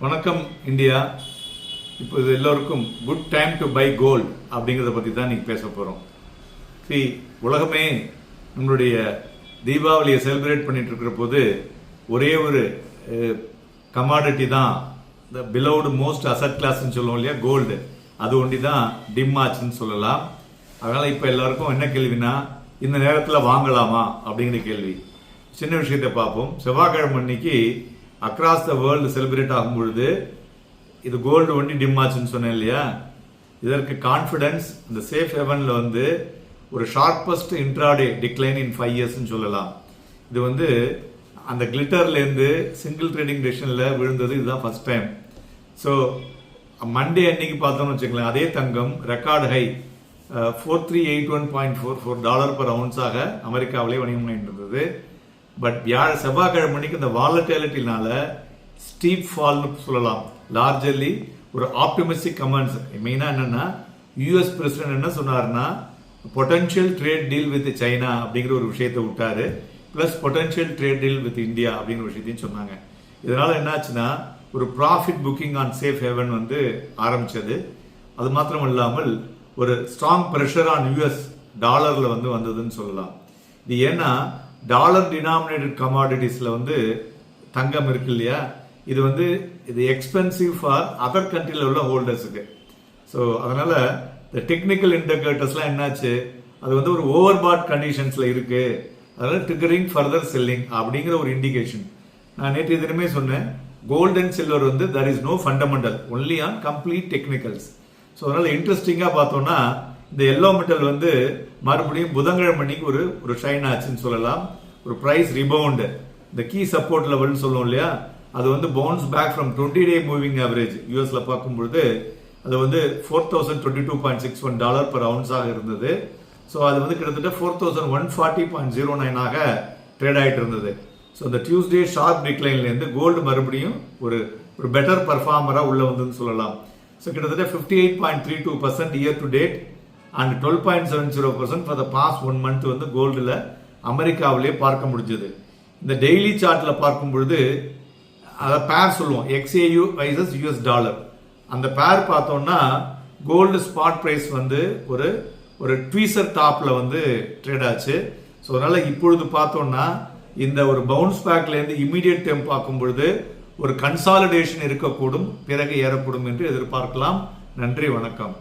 வணக்கம் இந்தியா. இப்போ இது எல்லோருக்கும் good time to buy gold அப்படிங்கிறத பற்றி தான் நீங்கள் பேச போகிறோம். உலகமே நம்மளுடைய தீபாவளியை செலிப்ரேட் பண்ணிட்டு இருக்கிற போது ஒரே ஒரு கமாடிட்டி தான், த பிலவுடு மோஸ்ட் அசட் கிளாஸ்ன்னு சொல்லுவோம் இல்லையா, கோல்டு. அது ஒண்டி தான் டிம் ஆச்சுன்னு சொல்லலாம். அதனால் இப்போ எல்லாருக்கும் என்ன கேள்வினா, இந்த நேரத்தில் வாங்கலாமா அப்படிங்கிற கேள்வி. சின்ன விஷயத்தை பார்ப்போம். செவ்வாய்க்கிழமை அன்னைக்கு அக்ராஸ் த வேர்ல்டு செலிப்ரேட் ஆகும் பொழுது இது கோல்டு ஒண்டி டிம் ஆச்சுன்னு சொன்னேன் இல்லையா. இதற்கு கான்ஃபிடன்ஸ் இந்த சேஃப் ஹெவன்ல ஒரு ஷார்பஸ்ட் இன்ட்ராடே டிக்ளைன் இன் 5 years சொல்லலாம். இது அந்த கிளிட்டர்லேருந்து சிங்கிள் ட்ரேடிங் டெசிஷன்ல விழுந்தது இதுதான் ஃபர்ஸ்ட் டைம். ஸோ மண்டே அன்னைக்கு பார்த்தோம்னு வச்சுக்கலாம், அதே தங்கம் ரெக்கார்டு ஹை $4381.44 per ounce அமெரிக்காவிலே வணிகம் பண்ணிட்டு இருந்தது. பட் செவ்வாய்க்கிழமை மணிக்கு இந்த வாலட்டிலிட்டினால ஸ்டீப் ஃபால்னு சொல்லலாம். லார்ஜர்லி ஒரு ஆப்டிமிஸ்டிக் கமெண்ட்ஸ். மெயினா என்னன்னா, யூஎஸ் பிரசிடென்ட் என்ன சொன்னார்னா, potential trade deal with China அப்படிங்கிற ஒரு விஷயத்தை விட்டாரு, plus potential trade deal with India அப்படிங்கிற விஷயத்தையும் சொன்னாங்க. இதனால என்னாச்சுன்னா, ஒரு profit booking on safe heaven ஆரம்பிச்சது. அது மாத்திரம் இல்லாமல் ஒரு ஸ்ட்ராங் பிரஷர் ஆன் யூஎஸ் டாலர்ல வந்ததுன்னு சொல்லலாம். இது ஏன்னா, டாலர் டினாமினேட்டட் கமாடிட்டிஸ்ல தங்கம் இருக்கு இல்லையா, இது எக்ஸ்பென்சிவ் ஃபார் அதர் கண்ட்ரியில் உள்ள ஹோல்டர்ஸுக்கு. ஸோ அதனால இந்த டெக்னிக்கல் இண்டிகேட்டர்ஸ்லாம் என்னாச்சு, அது ஒரு ஓவர் பாட் கண்டிஷன்ஸ்ல இருக்கு. அதனால ட்ரிகரிங் ஃபர்தர் செல்லிங் அப்படிங்கிற ஒரு இண்டிகேஷன். நான் நேற்று தினமே சொன்னேன், gold and silver there is no fundamental, only on complete technicals. So அதனால இன்ட்ரெஸ்டிங்கா பார்த்தோம்னா, இந்த எல்லோ மெட்டல் மறுபடியும் புதன்கிழமை மணிக்கு ஒரு ஷைன் ஆச்சுன்னு சொல்லலாம். ஒரு பிரைஸ் ரிபவுண்ட், இந்த கீ சப்போர்ட் லெவல்னு சொல்லுவோம் இல்லையா, அது bounce back from 20-day moving average. யூஎஸ்ல பார்க்கும்பொழுது அது $4,022.61 per ounce இருந்தது. ஸோ அது கிட்டத்தட்ட 4,140.09 ட்ரேட் ஆகிட்டு இருந்தது. ஸோ இந்த டியூஸ்டே ஷார்ப் டிக்ளைன்லேருந்து கோல்டு மறுபடியும் ஒரு பெட்டர் பர்ஃபார்மரா உள்ள வந்துன்னு சொல்லலாம். ஸோ கிட்டத்தட்ட 58.32% year to date and 12.70% for the past 1 month கோல்டுல அமெரிக்காவிலே பார்க்க முடிஞ்சது. இந்த டெய்லி சார்ட்ல பார்க்கும் பொழுது அதை பேர் சொல்லுவோம், XAU வைசஸ் US டாலர். அந்த பேர் பார்த்தோம்னா கோல்டு ஸ்பாட் பிரைஸ் ஒரு ட்வீசர் டாப்ல ட்ரேட் ஆச்சு. ஸோ அதனால இப்பொழுது பார்த்தோம்னா, இந்த ஒரு பவுன்ஸ் பேக்ல இருந்து இமீடியட் டைம் பார்க்கும் பொழுது ஒரு கன்சாலிடேஷன் இருக்கக்கூடும், பிறகு ஏறக்கூடும் என்று எதிர்பார்க்கலாம். நன்றி, வணக்கம்.